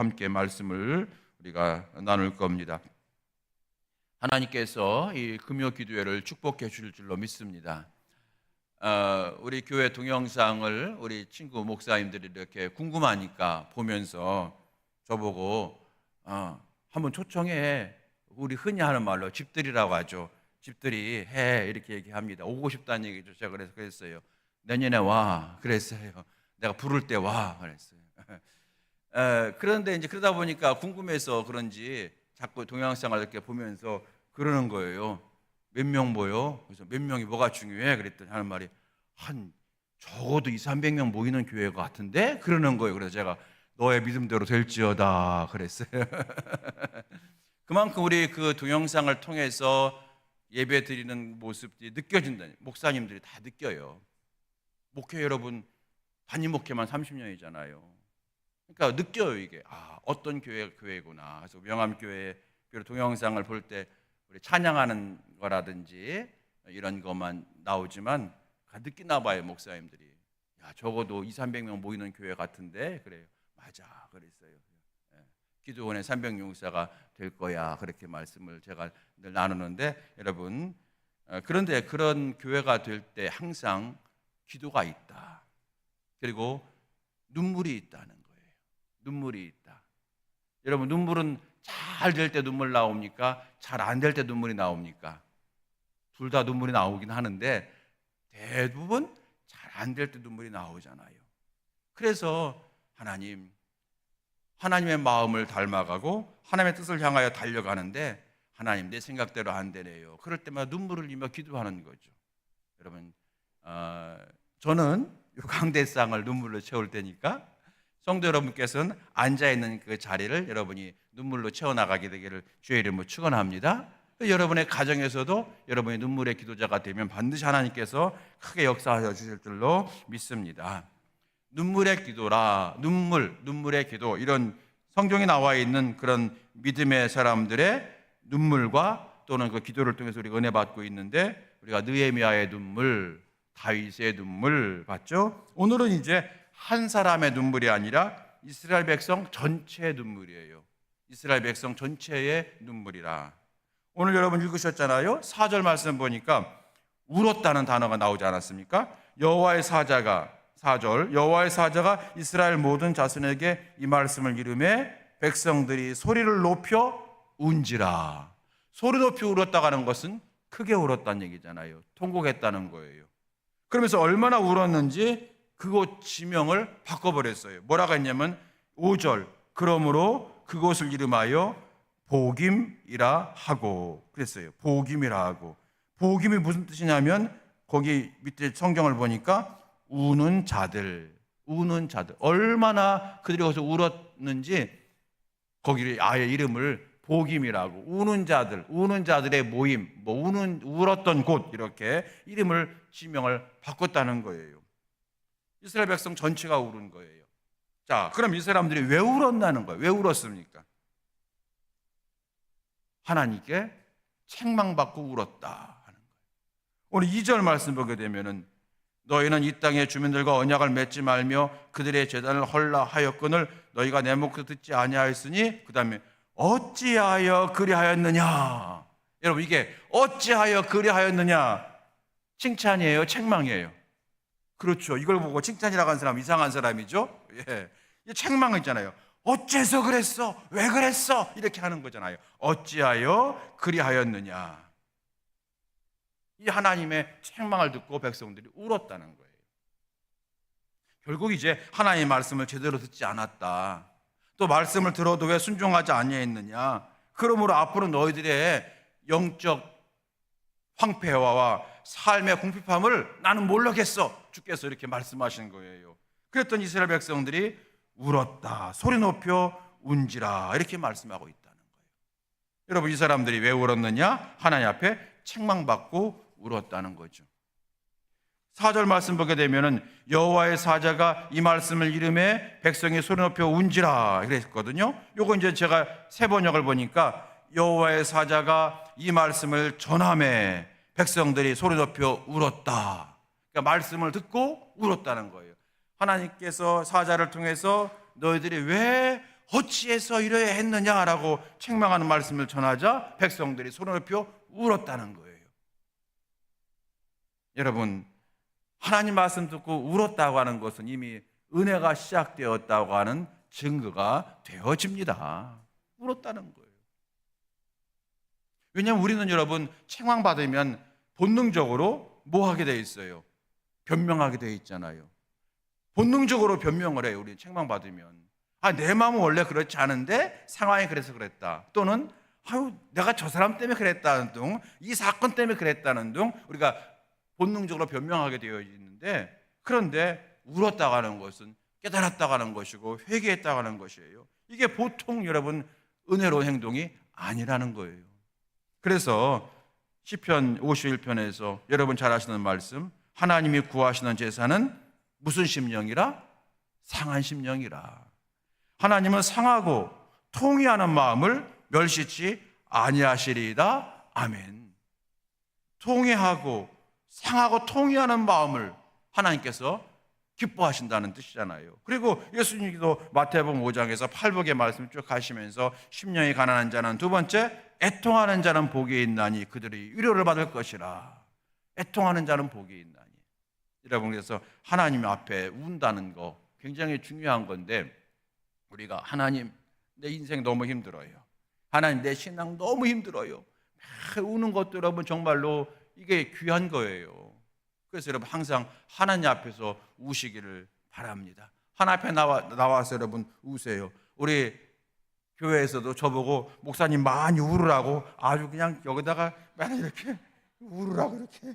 함께 말씀을 우리가 나눌 겁니다. 하나님께서 이 금요 기도회를 축복해 주실 줄로 믿습니다. 우리 교회 동영상을 우리 친구 목사님들이 이렇게 궁금하니까 보면서 저보고 한번 초청해. 우리 흔히 하는 말로 집들이라고 하죠. 집들이 해 이렇게 얘기합니다. 오고 싶다는 얘기죠. 제가 그랬어요. 내년에 와 그랬어요. 내가 부를 때 와 그랬어요. 그런데 이제 그러다 보니까 궁금해서 그런지 자꾸 동영상을 이렇게 보면서 그러는 거예요. 몇 명 모여? 그래서 몇 명이 뭐가 중요해? 그랬더니 하는 말이 한 적어도 200~300명 모이는 교회 같은데? 그러는 거예요. 그래서 제가 너의 믿음대로 될지어다 그랬어요. 그만큼 우리 그 동영상을 통해서 예배 드리는 모습들이 느껴진다. 목사님들이 다 느껴요. 목회 여러분 단임 목회만 30년이잖아요. 그러니까 느껴요 이게. 어떤 교회구나. 그래서 명암교회 동영상을 볼 때 우리 찬양하는 거라든지 이런 것만 나오지만 느끼나 봐요 목사님들이. 야 적어도 200~300명 모이는 교회 같은데 그래요. 맞아 그랬어요. 기도원의 300용사가 될 거야 그렇게 말씀을 제가 늘 나누는데 여러분 그런데 그런 교회가 될 때 항상 기도가 있다. 그리고 눈물이 있다는 거예요. 눈물이 있다. 여러분 눈물은 잘 될 때 눈물 나옵니까? 잘 안 될 때 눈물이 나옵니까? 둘 다 눈물이 나오긴 하는데 대부분 잘 안 될 때 눈물이 나오잖아요. 그래서 하나님의 마음을 닮아가고 하나님의 뜻을 향하여 달려가는데 하나님 내 생각대로 안 되네요. 그럴 때마다 눈물을 흘리며 기도하는 거죠. 여러분 저는 강대상을 눈물로 채울 테니까 성도 여러분께서는 앉아있는 그 자리를 여러분이 눈물로 채워나가게 되기를 주의 이름으로 축원합니다. 여러분의 가정에서도 여러분이 눈물의 기도자가 되면 반드시 하나님께서 크게 역사하여 주실 줄로 믿습니다. 눈물의 기도라, 눈물의 기도, 이런 성경에 나와 있는 그런 믿음의 사람들의 눈물과 또는 그 기도를 통해서 우리가 은혜 받고 있는데 우리가 느헤미야의 눈물, 다윗의 눈물 봤죠? 오늘은 이제 한 사람의 눈물이 아니라 이스라엘 백성 전체의 눈물이에요. 이스라엘 백성 전체의 눈물이라. 오늘 여러분 읽으셨잖아요. 4절 말씀 보니까 울었다는 단어가 나오지 않았습니까? 여호와의 사자가 4절 여호와의 사자가 이스라엘 모든 자손에게 이 말씀을 이르매 백성들이 소리를 높여 운지라. 소리 높여 울었다고 하는 것은 크게 울었다는 얘기잖아요. 통곡했다는 거예요. 그러면서 얼마나 울었는지 그곳 지명을 바꿔버렸어요. 뭐라고 했냐면 5절 그러므로 그곳을 이름하여 복임이라 하고 그랬어요. 복임이라 하고. 복임이 무슨 뜻이냐면 거기 밑에 성경을 보니까 우는 자들 얼마나 그들이 거기서 울었는지 거기를 아예 이름을 복임이라고 우는 자들의 모임 울었던 곳 이렇게 이름을 지명을 바꿨다는 거예요. 이스라엘 백성 전체가 울은 거예요. 자, 그럼 이 사람들이 왜 울었나는 거예요? 왜 울었습니까? 하나님께 책망받고 울었다 하는 거예요. 오늘 2절 말씀 보게 되면은 너희는 이 땅의 주민들과 언약을 맺지 말며 그들의 제단을 헐라 하였거늘 너희가 내 목소리 듣지 아니하였으니 그 다음에 어찌하여 그리하였느냐. 여러분 이게 어찌하여 그리하였느냐 칭찬이에요 책망이에요? 그렇죠. 이걸 보고 칭찬이라고 하는 사람 이상한 사람이죠. 예. 책망 있잖아요. 어째서 그랬어? 왜 그랬어? 이렇게 하는 거잖아요. 어찌하여 그리하였느냐. 이 하나님의 책망을 듣고 백성들이 울었다는 거예요. 결국 이제 하나님의 말씀을 제대로 듣지 않았다. 또 말씀을 들어도 왜 순종하지 아니했느냐. 그러므로 앞으로 너희들의 영적 황폐화와 삶의 궁핍함을 나는 모르겠어. 주께서 이렇게 말씀하신 거예요. 그랬더니 이스라엘 백성들이 울었다. 소리 높여 운지라. 이렇게 말씀하고 있다는 거예요. 여러분 이 사람들이 왜 울었느냐? 하나님 앞에 책망받고 울었다는 거죠. 4절 말씀 보게 되면은 여호와의 사자가 이 말씀을 이름에 백성이 소리 높여 운지라 그랬거든요. 요거 이제 제가 새 번역을 보니까 여호와의 사자가 이 말씀을 전함에 백성들이 소리 높여 울었다. 그러니까 말씀을 듣고 울었다는 거예요. 하나님께서 사자를 통해서 너희들이 왜 어찌해서 이래야 했느냐라고 책망하는 말씀을 전하자 백성들이 손을 높여 울었다는 거예요. 여러분, 하나님 말씀 듣고 울었다고 하는 것은 이미 은혜가 시작되었다고 하는 증거가 되어집니다. 울었다는 거예요. 왜냐하면 우리는 여러분 책망받으면 본능적으로 뭐 하게 돼 있어요? 변명하게 돼 있잖아요. 본능적으로 변명을 해요. 우리 책망받으면 내 마음은 원래 그렇지 않은데 상황이 그래서 그랬다, 또는 내가 저 사람 때문에 그랬다는 등, 이 사건 때문에 그랬다는 등 우리가 본능적으로 변명하게 되어 있는데, 그런데 울었다고 하는 것은 깨달았다고 하는 것이고 회개했다고 하는 것이에요. 이게 보통 여러분 은혜로운 행동이 아니라는 거예요. 그래서 시편 51편에서 여러분 잘 아시는 말씀, 하나님이 구하시는 제사는 무슨 심령이라? 상한 심령이라. 하나님은 상하고 통회하는 마음을 멸시치 아니하시리이다. 아멘. 통회하고 상하고 통회하는 마음을 하나님께서 기뻐하신다는 뜻이잖아요. 그리고 예수님도 마태복음 5장에서 팔복의 말씀 쭉 가시면서 심령이 가난한 자는, 두 번째, 애통하는 자는 복이 있나니 그들이 위로를 받을 것이라. 애통하는 자는 복이 있나니. 여러분, 그래서 하나님 앞에 운다는 거 굉장히 중요한 건데, 우리가 하나님, 내 인생 너무 힘들어요, 하나님 내 신앙 너무 힘들어요, 우는 것도 여러분 정말로 이게 귀한 거예요. 그래서 여러분 항상 하나님 앞에서 우시기를 바랍니다. 하나님 앞에 나와서 여러분 우세요. 우리 교회에서도 저보고 목사님 많이 울으라고 아주 그냥 여기다가 맨날 이렇게 울으라고 이렇게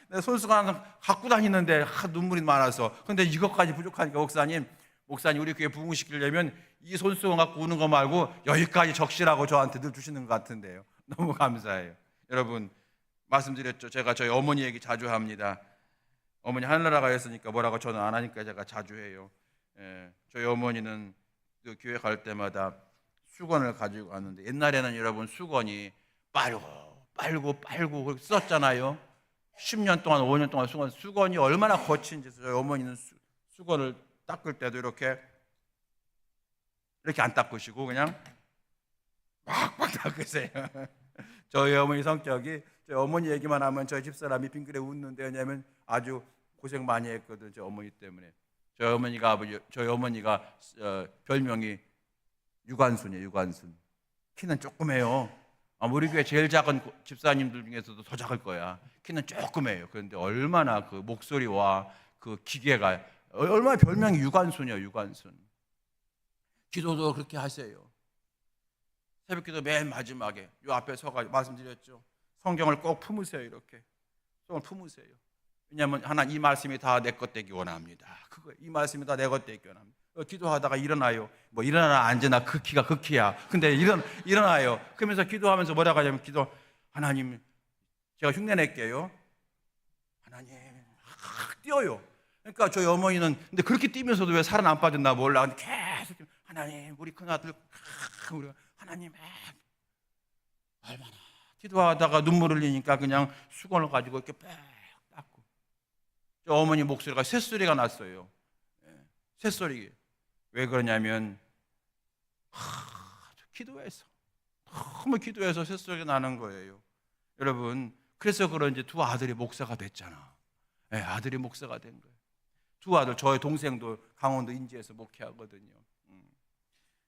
내 손수건 항상 갖고 다니는데 눈물이 많아서, 근데 이것까지 부족하니까 목사님 우리 교회 부흥시키려면 이 손수건 갖고 우는 거 말고 여기까지 적시라고 저한테 늘 주시는 것 같은데요. 너무 감사해요. 여러분, 말씀드렸죠. 제가 저희 어머니 얘기 자주 합니다. 어머니 하늘나라 가셨으니까 뭐라고 저는 안 하니까 제가 자주 해요. 저희 어머니는 그 교회 갈 때마다 수건을 가지고 왔는데, 옛날에는 여러분 수건이 빨고 썼잖아요. 10년 동안 5년 동안 수건이 얼마나 거친지. 저희 어머니는 수건을 닦을 때도 이렇게 안 닦으시고 그냥 막 닦으세요. 저희 어머니 성격이, 저희 어머니 얘기만 하면 저희 집사람이 빙그레 웃는데, 왜냐하면 아주 고생 많이 했거든, 저희 어머니 때문에. 저희 어머니가 별명이 유관순이에요. 유관순. 키는 조그매요. 우리 교회 제일 작은 집사님들 중에서도 더 작을 거야. 키는 조그매요. 그런데 얼마나 그 목소리와 그 기계가, 얼마나 별명이 유관순이에요. 유관순. 기도도 그렇게 하세요. 새벽기도 맨 마지막에 요 앞에 서가지고 말씀드렸죠. 성경을 꼭 품으세요. 이렇게 성경을 품으세요. 왜냐하면 하나님 이 말씀이 다 내 것 되기 원합니다. 이 말씀이 다 내 것 되기 원합니다. 기도하다가 일어나요. 뭐 일어나나 앉으나 극히야. 근데 일어나요. 그러면서 기도하면서 뭐라고 하냐면, 하나님, 제가 흉내 낼게요. 하나님, 뛰어요. 그러니까 저희 어머니는 근데 그렇게 뛰면서도 왜 살은 안 빠졌나 몰라. 근데 계속 하나님, 우리 큰아들, 하나님, 얼마나 기도하다가 눈물 흘리니까 그냥 수건을 가지고 이렇게 빽 닦고. 저 어머니 목소리가 새소리가 났어요. 새소리. 왜 그러냐면 기도해서, 너무 기도해서 새소리가 나는 거예요. 여러분, 그래서 그런지 두 아들이 목사가 됐잖아. 아들이 목사가 된 거예요. 두 아들, 저희 동생도 강원도 인제에서 목회하거든요.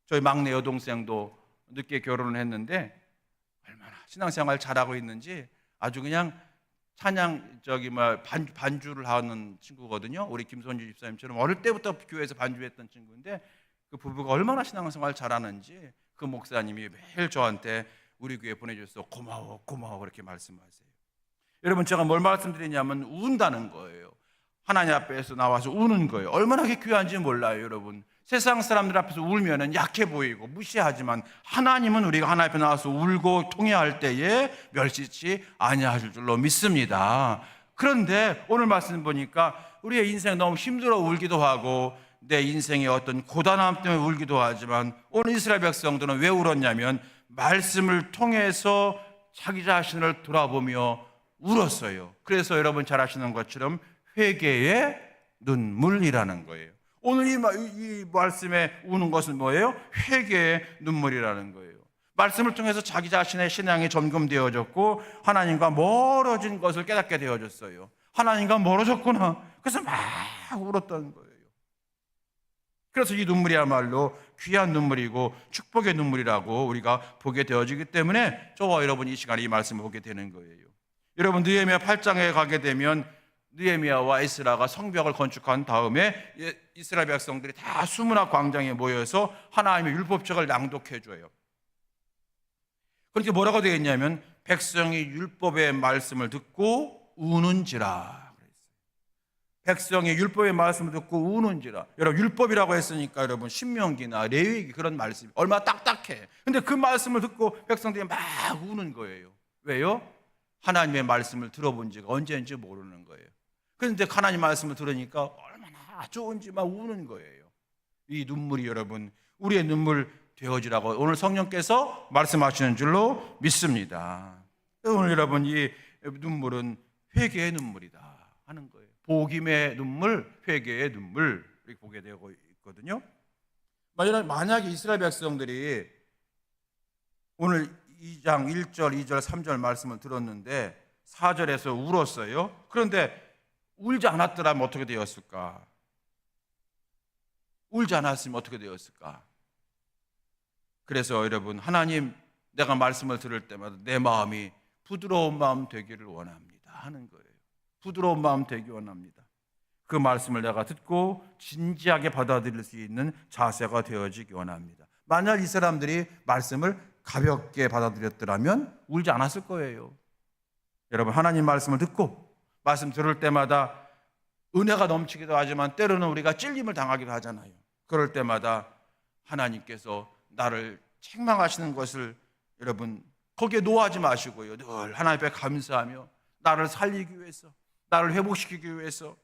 저희 막내 여동생도 늦게 결혼을 했는데 얼마나 신앙생활 잘하고 있는지, 아주 그냥 찬양 반주를 하는 친구거든요. 우리 김선주 집사님처럼 어릴 때부터 교회에서 반주했던 친구인데, 그 부부가 얼마나 신앙생활 잘하는지 그 목사님이 매일 저한테 우리 교회 보내줘서 고마워 그렇게 말씀하세요. 여러분, 제가 뭘 말씀드리냐면 운다는 거예요. 하나님 앞에서 나와서 우는 거예요. 얼마나 그게 귀한지 몰라요. 여러분, 세상 사람들 앞에서 울면은 약해 보이고 무시하지만, 하나님은 우리가 하나님 앞에 나와서 울고 통회할 때에 멸시치 아니하실 줄로 믿습니다. 그런데 오늘 말씀 보니까 우리의 인생 너무 힘들어 울기도 하고, 내 인생의 어떤 고단함 때문에 울기도 하지만, 오늘 이스라엘 백성들은 왜 울었냐면 말씀을 통해서 자기 자신을 돌아보며 울었어요. 그래서 여러분 잘 아시는 것처럼 회개의 눈물이라는 거예요. 오늘 이 말씀에 우는 것은 뭐예요? 회개의 눈물이라는 거예요. 말씀을 통해서 자기 자신의 신앙이 점검되어졌고 하나님과 멀어진 것을 깨닫게 되어졌어요. 하나님과 멀어졌구나. 그래서 막 울었던 거예요. 그래서 이 눈물이야말로 귀한 눈물이고 축복의 눈물이라고 우리가 보게 되어지기 때문에 저와 여러분이 이 시간에 이 말씀을 보게 되는 거예요. 여러분 느헤미야 8장에 가게 되면 느헤미야와 에스라가 성벽을 건축한 다음에 이스라엘 백성들이 다 수문학 광장에 모여서 하나님의 율법책을 낭독해 줘요. 그렇게 뭐라고 되어 있냐면 백성이 율법의 말씀을 듣고 우는지라 그랬어요. 백성이 율법의 말씀을 듣고 우는지라. 여러분 율법이라고 했으니까 여러분 신명기나 레위기 그런 말씀이 얼마나 딱딱해. 근데 그 말씀을 듣고 백성들이 막 우는 거예요. 왜요? 하나님의 말씀을 들어본 지가 언제인지 모르는 거예요. 그런데 하나님 말씀을 들으니까 얼마나 좋은지 막 우는 거예요. 이 눈물이 여러분 우리의 눈물 되어지라고 오늘 성령께서 말씀하시는 줄로 믿습니다. 오늘 여러분 이 눈물은 회개의 눈물이다 하는 거예요. 복임의 눈물, 회개의 눈물 이렇게 보게 되고 있거든요. 만약에 이스라엘 백성들이 오늘 2장 1절, 2절, 3절 말씀을 들었는데 4절에서 울었어요. 그런데 울지 않았더라면 어떻게 되었을까? 울지 않았으면 어떻게 되었을까? 그래서 여러분 하나님 내가 말씀을 들을 때마다 내 마음이 부드러운 마음 되기를 원합니다 하는 거예요. 부드러운 마음 되기 원합니다. 그 말씀을 내가 듣고 진지하게 받아들일 수 있는 자세가 되어지기 원합니다. 만약 이 사람들이 말씀을 가볍게 받아들였더라면 울지 않았을 거예요. 여러분 하나님 말씀을 듣고 말씀 들을 때마다 은혜가 넘치기도 하지만 때로는 우리가 찔림을 당하기도 하잖아요. 그럴 때마다 하나님께서 나를 책망하시는 것을 여러분 거기에 노하지 마시고요. 늘 하나님 앞에 감사하며 나를 살리기 위해서 나를 회복시키기 위해서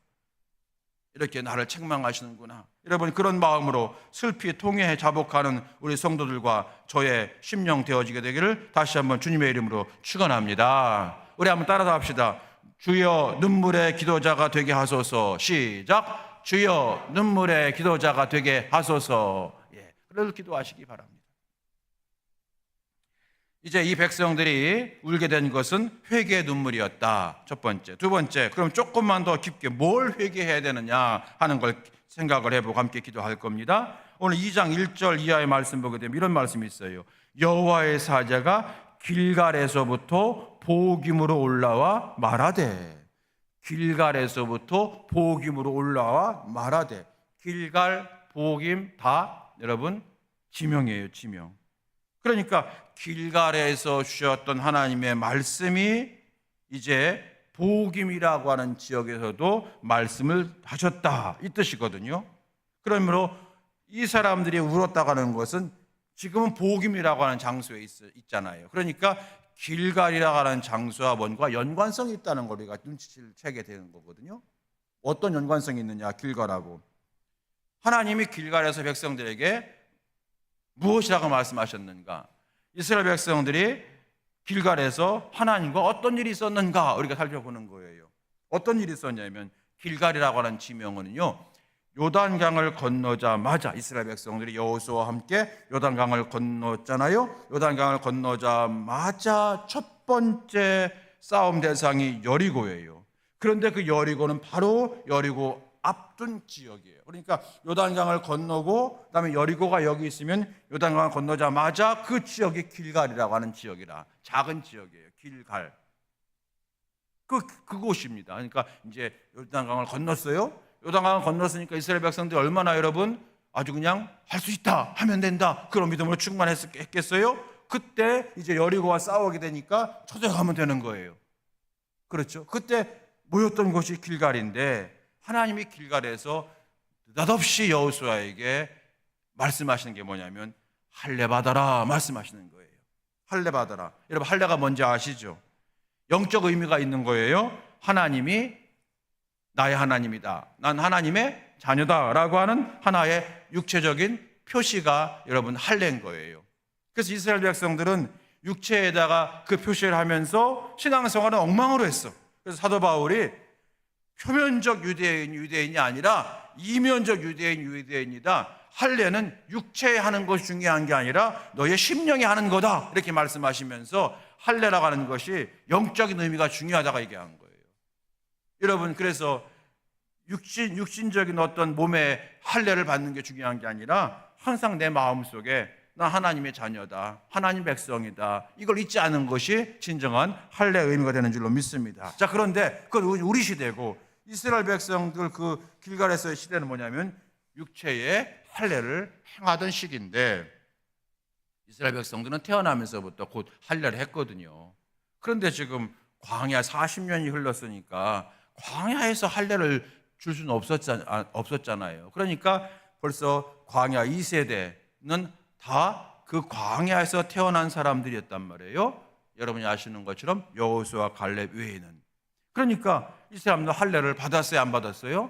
이렇게 나를 책망하시는구나. 여러분 그런 마음으로 슬피 통회해 자복하는 우리 성도들과 저의 심령 되어지게 되기를 다시 한번 주님의 이름으로 축원합니다. 우리 한번 따라서 합시다. 주여 눈물의 기도자가 되게 하소서. 시작. 주여 눈물의 기도자가 되게 하소서. 그럴 기도하시기 바랍니다. 이제 이 백성들이 울게 된 것은 회개의 눈물이었다. 첫 번째. 두 번째, 그럼 조금만 더 깊게 뭘 회개해야 되느냐 하는 걸 생각을 해보고 함께 기도할 겁니다. 오늘 2장 1절 이하의 말씀 보게 되면 이런 말씀이 있어요. 여호와의 사자가 길갈에서부터 복임으로 올라와 말하되. 길갈에서부터 복임으로 올라와 말하되. 길갈, 복임 다 여러분 지명이에요. 지명. 그러니까 길갈에서 주셨던 하나님의 말씀이 이제 복임이라고 하는 지역에서도 말씀을 하셨다 이 뜻이거든요. 그러므로 이 사람들이 울었다고 하는 것은 지금은 복임이라고 하는 장소에 있잖아요. 그러니까 길갈이라고 하는 장소와 뭔가 연관성이 있다는 걸 우리가 눈치를 채게 되는 거거든요. 어떤 연관성이 있느냐 길갈하고. 하나님이 길갈에서 백성들에게 무엇이라고 말씀하셨는가? 이스라엘 백성들이 길갈에서 하나님과 어떤 일이 있었는가 우리가 살펴보는 거예요. 어떤 일이 있었냐면 길갈이라고 하는 지명은요, 요단강을 건너자마자 이스라엘 백성들이 여호수아와 함께 요단강을 건넜잖아요. 요단강을 건너자마자 첫 번째 싸움 대상이 여리고예요. 그런데 그 여리고는 바로 여리고 앞둔 지역이에요. 그러니까 요단강을 건너고 그다음에 여리고가 여기 있으면 요단강을 건너자마자 그 지역이 길갈이라고 하는 지역이라 작은 지역이에요. 길갈. 그곳입니다. 그러니까 이제 요단강을 건넜어요. 요단강을 건넜으니까 이스라엘 백성들이 얼마나 여러분 아주 그냥 할 수 있다 하면 된다 그런 믿음으로 충만했겠어요? 그때 이제 여리고와 싸우게 되니까 쳐들어가면 되는 거예요. 그렇죠? 그때 모였던 곳이 길갈인데 하나님이 길갈에서 느닷없이 여호수아에게 말씀하시는 게 뭐냐면 할례 받아라 말씀하시는 거예요. 할례 받아라. 여러분 할례가 뭔지 아시죠? 영적 의미가 있는 거예요. 하나님이 나의 하나님이다. 난 하나님의 자녀다라고 하는 하나의 육체적인 표시가 여러분 할례인 거예요. 그래서 이스라엘 백성들은 육체에다가 그 표시를 하면서 신앙생활은 엉망으로 했어. 그래서 사도 바울이 표면적 유대인이 아니라 이면적 유대인이다. 할례는 육체에 하는 것이 중요한 게 아니라 너의 심령에 하는 거다. 이렇게 말씀하시면서 할례라고 하는 것이 영적인 의미가 중요하다고 얘기한 거예요. 여러분, 그래서 육신적인 어떤 몸에 할례를 받는 게 중요한 게 아니라 항상 내 마음속에 나 하나님의 자녀다, 하나님 백성이다, 이걸 잊지 않은 것이 진정한 할례의 의미가 되는 줄로 믿습니다. 자, 그런데 그건 우리 시대고 이스라엘 백성들 그 길갈에서의 시대는 뭐냐면 육체의 할례를 행하던 시기인데 이스라엘 백성들은 태어나면서부터 곧 할례를 했거든요. 그런데 지금 광야 40년이 흘렀으니까 광야에서 할례를 줄 수는 없었잖아요. 그러니까 벌써 광야 2세대는 다 그 광야에서 태어난 사람들이었단 말이에요. 여러분이 아시는 것처럼 여호수아 갈렙 외에는. 그러니까 이 사람들 할례를 받았어요, 안 받았어요?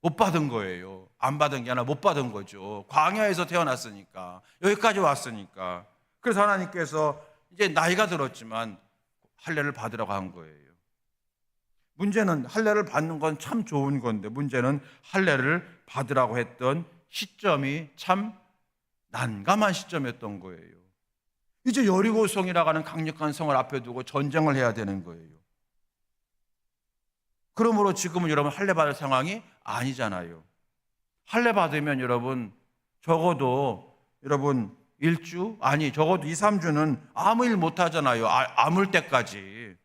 못 받은 거예요. 안 받은 게 아니라 못 받은 거죠. 광야에서 태어났으니까, 여기까지 왔으니까. 그래서 하나님께서 이제 나이가 들었지만 할례를 받으라고 한 거예요. 문제는 할례를 받는 건 참 좋은 건데 문제는 할례를 받으라고 했던 시점이 참 난감한 시점이었던 거예요. 이제 여리고성이라고 하는 강력한 성을 앞에 두고 전쟁을 해야 되는 거예요. 그러므로 지금은 여러분 할례 받을 상황이 아니잖아요. 할례 받으면 여러분 적어도 여러분 적어도 2, 3주는 아무 일 못 하잖아요. 아물 때까지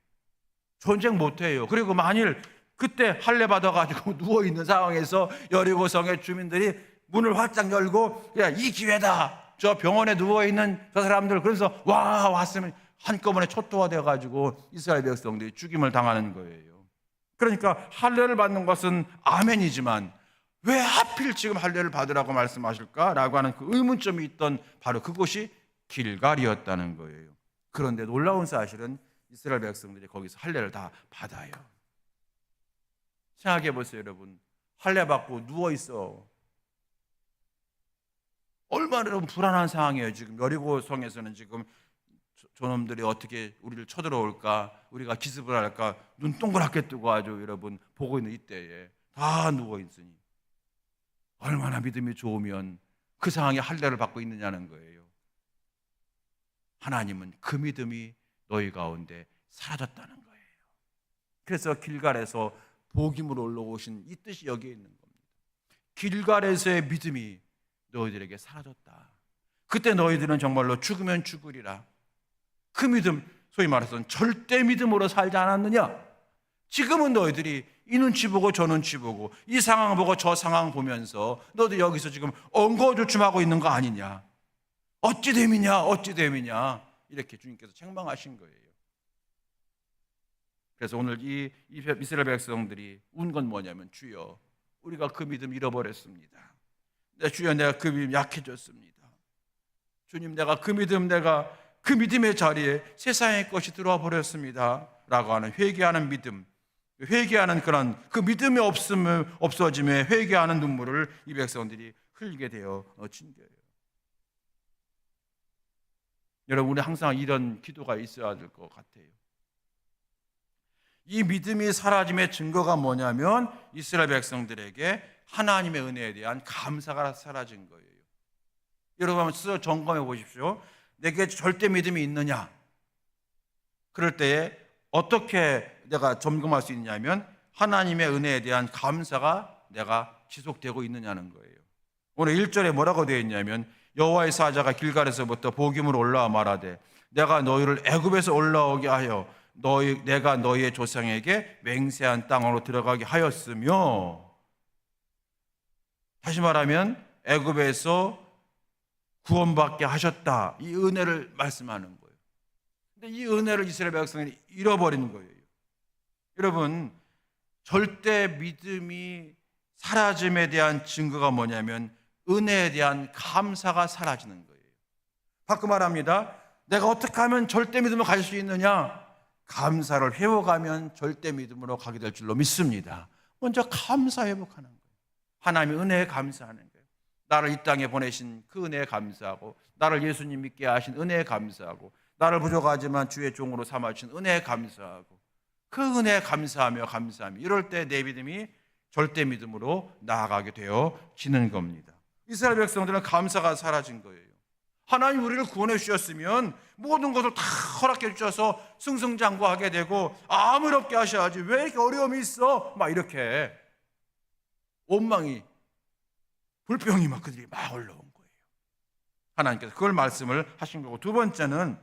전쟁 못 해요. 그리고 만일 그때 할례 받아가지고 누워 있는 상황에서 여리고성의 주민들이 문을 활짝 열고 야, 이 기회다. 저 병원에 누워 있는 저 사람들 그래서 왔으면 한꺼번에 초토화되어 가지고 이스라엘 백성들이 죽임을 당하는 거예요. 그러니까 할례를 받는 것은 아멘이지만 왜 하필 지금 할례를 받으라고 말씀하실까라고 하는 그 의문점이 있던 바로 그곳이 길갈이었다는 거예요. 그런데 놀라운 사실은 이스라엘 백성들이 거기서 할례를 다 받아요. 생각해 보세요, 여러분. 할례 받고 누워 있어. 얼마나 여러분 불안한 상황이에요. 지금 여리고성에서는 지금 저놈들이 어떻게 우리를 쳐들어올까, 우리가 기습을 할까, 눈 동그랗게 뜨고 아주 여러분 보고 있는 이때에 다 누워 있으니 얼마나 믿음이 좋으면 그 상황에 할례를 받고 있느냐는 거예요. 하나님은 그 믿음이 너희 가운데 사라졌다는 거예요. 그래서 길갈에서 복임으로 올라오신 이 뜻이 여기에 있는 겁니다. 길갈에서의 믿음이 너희들에게 사라졌다. 그때 너희들은 정말로 죽으면 죽으리라. 그 믿음, 소위 말해서 절대 믿음으로 살지 않았느냐? 지금은 너희들이 이 눈치 보고 저 눈치 보고 이 상황 보고 저 상황 보면서 너도 여기서 지금 엉거주춤하고 있는 거 아니냐? 어찌 됨이냐? 어찌 됨이냐? 이렇게 주님께서 책망하신 거예요. 그래서 오늘 이 이스라엘 백성들이 운 건 뭐냐면 주여 우리가 그 믿음 잃어버렸습니다. 주여 내가 그 믿음 약해졌습니다. 주님 내가 그 믿음의 자리에 세상의 것이 들어와 버렸습니다 라고 하는 회개하는 믿음, 회개하는 그런 그 믿음이 없어짐에 회개하는 눈물을 이 백성들이 흘리게 되어진 거예요. 여러분 우리 항상 이런 기도가 있어야 될 것 같아요. 이 믿음이 사라짐의 증거가 뭐냐면 이스라엘 백성들에게 하나님의 은혜에 대한 감사가 사라진 거예요. 여러분 한번 스스로 점검해 보십시오. 내게 절대 믿음이 있느냐? 그럴 때에 어떻게 내가 점검할 수 있냐면 하나님의 은혜에 대한 감사가 내가 지속되고 있느냐는 거예요. 오늘 1절에 뭐라고 되어 있냐면 여호와의 사자가 길갈에서부터 복임으로 올라와 말하되 내가 너희를 애굽에서 올라오게 하여 내가 너희의 조상에게 맹세한 땅으로 들어가게 하였으며, 다시 말하면 애굽에서 구원받게 하셨다. 이 은혜를 말씀하는 거예요. 근데 이 은혜를 이스라엘 백성이 잃어버린 거예요. 여러분 절대 믿음이 사라짐에 대한 증거가 뭐냐면 은혜에 대한 감사가 사라지는 거예요. 바꿔 말합니다. 내가 어떻게 하면 절대 믿음을 가질 수 있느냐? 감사를 회복하면 절대 믿음으로 가게 될 줄로 믿습니다. 먼저 감사 회복하는 거예요. 하나님의 은혜에 감사하는 거예요. 나를 이 땅에 보내신 그 은혜에 감사하고, 나를 예수님 믿게 하신 은혜에 감사하고, 나를 부족하지만 주의 종으로 삼아주신 은혜에 감사하고, 그 은혜에 감사하며 이럴 때 내 믿음이 절대 믿음으로 나아가게 되어지는 겁니다. 이스라엘 백성들은 감사가 사라진 거예요. 하나님 우리를 구원해 주셨으면 모든 것을 다 허락해 주셔서 승승장구하게 되고 아무렇게 하셔야지 왜 이렇게 어려움이 있어? 막 이렇게 원망이 불평이 막 그들이 막 올라온 거예요. 하나님께서 그걸 말씀을 하신 거고, 두 번째는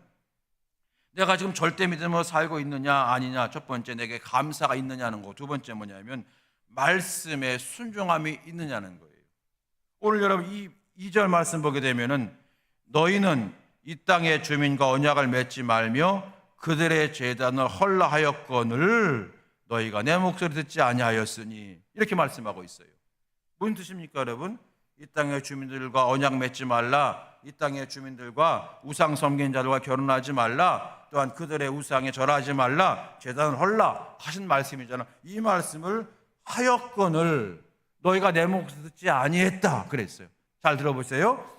내가 지금 절대 믿음으로 살고 있느냐 아니냐. 첫 번째 내게 감사가 있느냐는 거. 두 번째 뭐냐면 말씀에 순종함이 있느냐는 거예요. 오늘 여러분 이 2절 말씀 보게 되면은 너희는 이 땅의 주민과 언약을 맺지 말며 그들의 제단을 헐라하였거늘 너희가 내 목소리 듣지 아니하였으니, 이렇게 말씀하고 있어요. 무슨 뜻입니까 여러분? 이 땅의 주민들과 언약 맺지 말라, 이 땅의 주민들과 우상 섬긴 자들과 결혼하지 말라, 또한 그들의 우상에 절하지 말라, 제단을 헐라 하신 말씀이잖아. 이 말씀을 하였거늘 너희가 내 목소리 듣지 아니했다 그랬어요. 잘 들어보세요.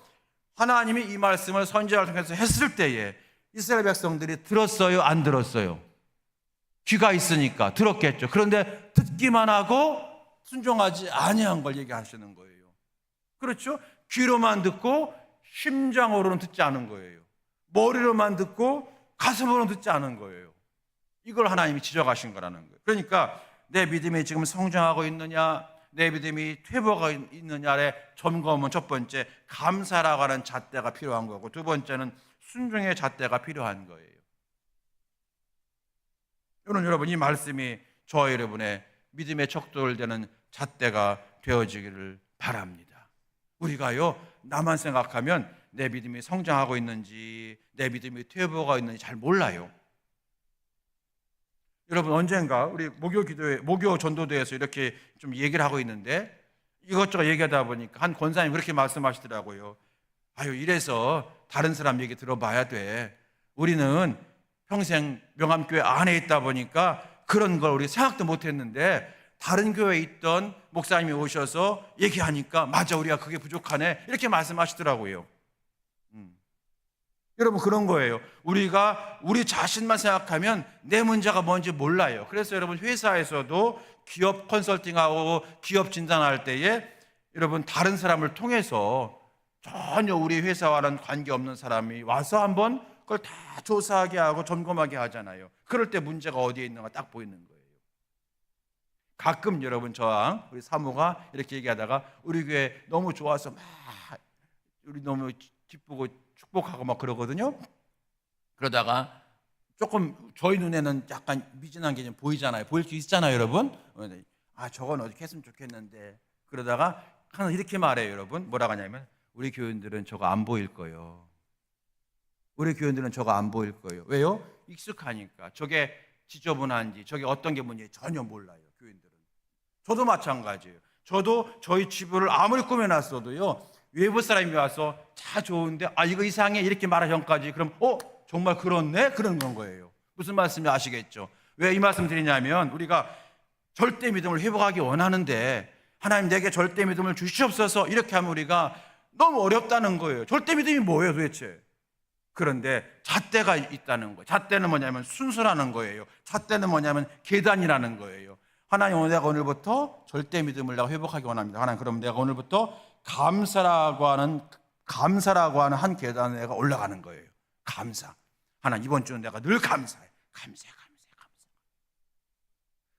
하나님이 이 말씀을 선지자를 통해서 했을 때에 이스라엘 백성들이 들었어요, 안 들었어요? 귀가 있으니까 들었겠죠. 그런데 듣기만 하고 순종하지 아니한 걸 얘기하시는 거예요. 그렇죠? 귀로만 듣고 심장으로는 듣지 않은 거예요. 머리로만 듣고 가슴으로는 듣지 않은 거예요. 이걸 하나님이 지적하신 거라는 거예요. 그러니까 내 믿음이 지금 성장하고 있느냐, 내 믿음이 퇴보가 있느냐의 점검은 첫 번째 감사라고 하는 잣대가 필요한 거고, 두 번째는 순종의 잣대가 필요한 거예요. 여러분 이 말씀이 저와 여러분의 믿음의 척돌되는 잣대가 되어지기를 바랍니다. 우리가요 나만 생각하면 내 믿음이 성장하고 있는지 내 믿음이 퇴보가 있는지 잘 몰라요. 여러분 언젠가 우리 목요 전도대에서 이렇게 좀 얘기를 하고 있는데 이것저것 얘기하다 보니까 한 권사님 그렇게 말씀하시더라고요. 아유 이래서 다른 사람 얘기 들어봐야 돼. 우리는 평생 명암교회 안에 있다 보니까 그런 걸 우리 생각도 못했는데 다른 교회에 있던 목사님이 오셔서 얘기하니까 맞아 우리가 그게 부족하네 이렇게 말씀하시더라고요. 여러분 그런 거예요. 우리가 우리 자신만 생각하면 내 문제가 뭔지 몰라요. 그래서 여러분 회사에서도 기업 컨설팅하고 기업 진단할 때에 여러분 다른 사람을 통해서 전혀 우리 회사와는 관계없는 사람이 와서 한번 그걸 다 조사하게 하고 점검하게 하잖아요. 그럴 때 문제가 어디에 있는가 딱 보이는 거예요. 가끔 여러분 저랑 우리 사모가 이렇게 얘기하다가 우리 교회 너무 좋아서 막 우리 너무 기쁘고 축복하고 막 그러거든요. 그러다가 조금 저희 눈에는 약간 미진한 게 좀 보이잖아요. 보일 수 있잖아요, 여러분. 아 저건 어떻게 했으면 좋겠는데. 그러다가 항상 이렇게 말해요, 여러분. 뭐라고 하냐면 우리 교인들은 저거 안 보일 거예요. 우리 교인들은 저거 안 보일 거예요. 왜요? 익숙하니까. 저게 지저분한지 저게 어떤 게 뭔지 전혀 몰라요, 교인들은. 저도 마찬가지예요. 저도 저희 집을 아무리 꾸며놨어도요 외부 사람이 와서 다 좋은데 아 이거 이상해 이렇게 말하기 전까지 그럼 정말 그렇네? 그런 건 거예요. 무슨 말씀인지 아시겠죠? 왜 이 말씀 드리냐면 우리가 절대 믿음을 회복하기 원하는데 하나님 내게 절대 믿음을 주시옵소서 이렇게 하면 우리가 너무 어렵다는 거예요. 절대 믿음이 뭐예요 도대체? 그런데 잣대가 있다는 거예요. 잣대는 뭐냐면 순수라는 거예요. 잣대는 뭐냐면 계단이라는 거예요. 하나님 내가 오늘부터 절대 믿음을 내가 회복하기 원합니다. 하나님 그럼 내가 오늘부터 감사라고 하는 한 계단에 내가 올라가는 거예요. 감사. 하나님 이번 주는 내가 늘 감사해. 감사.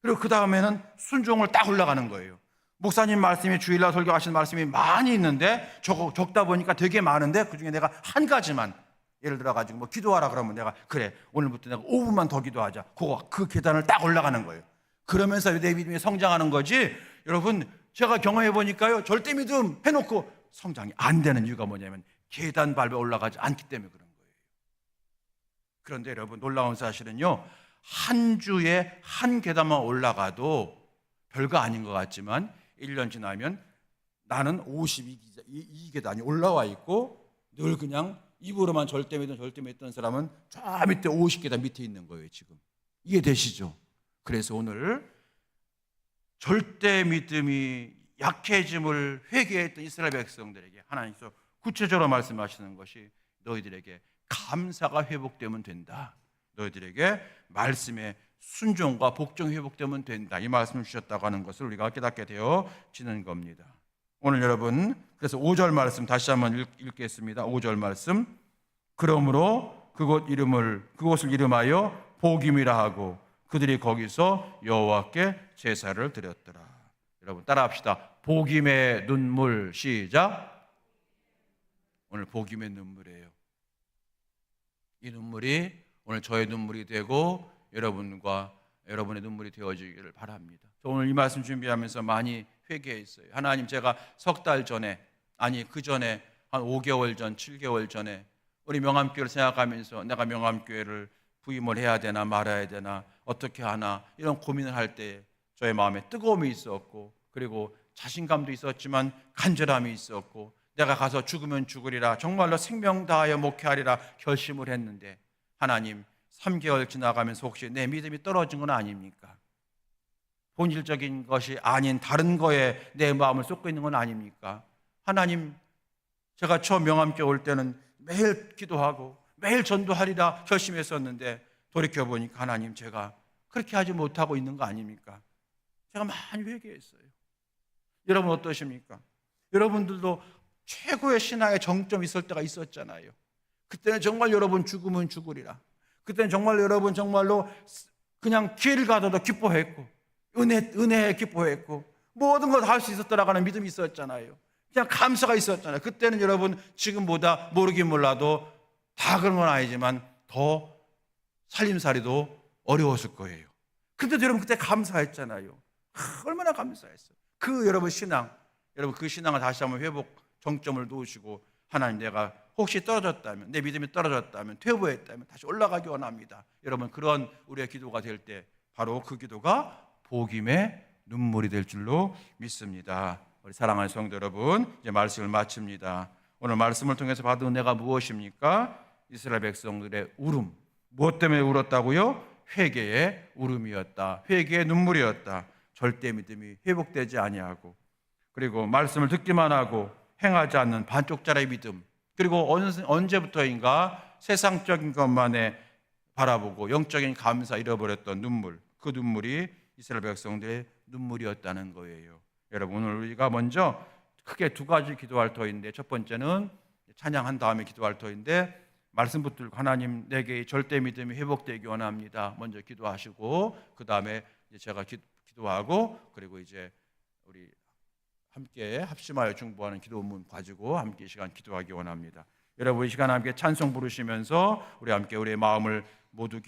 그리고 그 다음에는 순종을 딱 올라가는 거예요. 목사님 말씀이 주일날 설교하신 말씀이 많이 있는데 적다 보니까 되게 많은데 그중에 내가 한 가지만 예를 들어 가지고 뭐 기도하라 그러면 내가 그래 오늘부터 내가 5분만 더 기도하자. 그 계단을 딱 올라가는 거예요. 그러면서 내 믿음이 성장하는 거지. 여러분 제가 경험해 보니까요 절대 믿음 해놓고 성장이 안 되는 이유가 뭐냐면 계단 밟아 올라가지 않기 때문에 그런 거예요. 그런데 여러분 놀라운 사실은요 한 주에 한 계단만 올라가도 별거 아닌 것 같지만 1년 지나면 나는 52계단이 올라와 있고 늘 그냥 입으로만 절대 믿음 했던 사람은 저 밑에 50계단 밑에 있는 거예요. 지금 이해되시죠? 그래서 오늘 절대 믿음이 약해짐을 회개했던 이스라엘 백성들에게 하나님께서 구체적으로 말씀하시는 것이 너희들에게 감사가 회복되면 된다. 너희들에게 말씀에 순종과 복종이 회복되면 된다. 이 말씀을 주셨다고 하는 것을 우리가 깨닫게 되어지는 겁니다. 오늘 여러분, 그래서 5절 말씀 다시 한번 읽겠습니다. 5절 말씀. 그러므로 그곳을 이름하여 복임이라 하고 그들이 거기서 여호와께 제사를 드렸더라. 여러분 따라합시다. 복임의 눈물. 시작. 오늘 복임의 눈물이에요. 이 눈물이 오늘 저의 눈물이 되고 여러분과 여러분의 눈물이 되어지기를 바랍니다. 저 오늘 이 말씀 준비하면서 많이 회개했어요. 하나님, 제가 석 달 전에, 아니 그 전에 한 5개월 전, 7개월 전에 우리 명암교회를 생각하면서 내가 명암교회를 부임을 해야 되나 말아야 되나 어떻게 하나 이런 고민을 할 때 저의 마음에 뜨거움이 있었고, 그리고 자신감도 있었지만 간절함이 있었고, 내가 가서 죽으면 죽으리라, 정말로 생명 다하여 목회하리라 결심을 했는데, 하나님 3개월 지나가면서 혹시 내 믿음이 떨어진 건 아닙니까? 본질적인 것이 아닌 다른 거에 내 마음을 쏟고 있는 건 아닙니까? 하나님, 제가 처음 명암교회 올 때는 매일 기도하고 매일 전도하리라 결심했었는데 돌이켜보니까 하나님, 제가 그렇게 하지 못하고 있는 거 아닙니까? 제가 많이 회개했어요. 여러분 어떠십니까? 여러분들도 최고의 신앙의 정점이 있을 때가 있었잖아요. 그때는 정말 여러분 죽으면 죽으리라, 그때는 정말 여러분 정말로 그냥 길 가도 기뻐했고 은혜에 기뻐했고 모든 걸 할 수 있었다라는 믿음이 있었잖아요. 그냥 감사가 있었잖아요. 그때는 여러분 지금보다 모르긴 몰라도 다 그런 건 아니지만 더 살림살이도 어려웠을 거예요. 근데도 여러분 그때 감사했잖아요. 얼마나 감사했어요. 그 여러분 신앙, 여러분 그 신앙을 다시 한번 회복 정점을 놓으시고, 하나님, 내가 혹시 떨어졌다면, 내 믿음이 떨어졌다면, 퇴보했다면 다시 올라가기 원합니다. 여러분 그런 우리의 기도가 될 때 바로 그 기도가 복임의 눈물이 될 줄로 믿습니다. 우리 사랑하는 성도 여러분, 이제 말씀을 마칩니다. 오늘 말씀을 통해서 받은 은혜가 무엇입니까? 이스라엘 백성들의 울음. 무엇 때문에 울었다고요? 회개의 울음이었다. 회개의 눈물이었다. 절대 믿음이 회복되지 아니하고, 그리고 말씀을 듣기만 하고 행하지 않는 반쪽짜리 믿음, 그리고 언제부터인가 세상적인 것만에 바라보고 영적인 감사 잃어버렸던 눈물, 그 눈물이 이스라엘 백성들의 눈물이었다는 거예요. 여러분, 오늘 우리가 먼저 크게 두 가지 기도할 터인데, 첫 번째는 찬양한 다음에 기도할 터인데, 말씀 붙들고 하나님, 내게 절대 믿음이 회복되기 원합니다. 먼저 기도하시고 그 다음에 제가 기도하고, 그리고 이제 우리 함께 합심하여 중보하는 기도문 가지고 함께 이 시간 기도하기 원합니다. 여러분 이 시간 함께 찬송 부르시면서 우리 함께 우리의 마음을 모두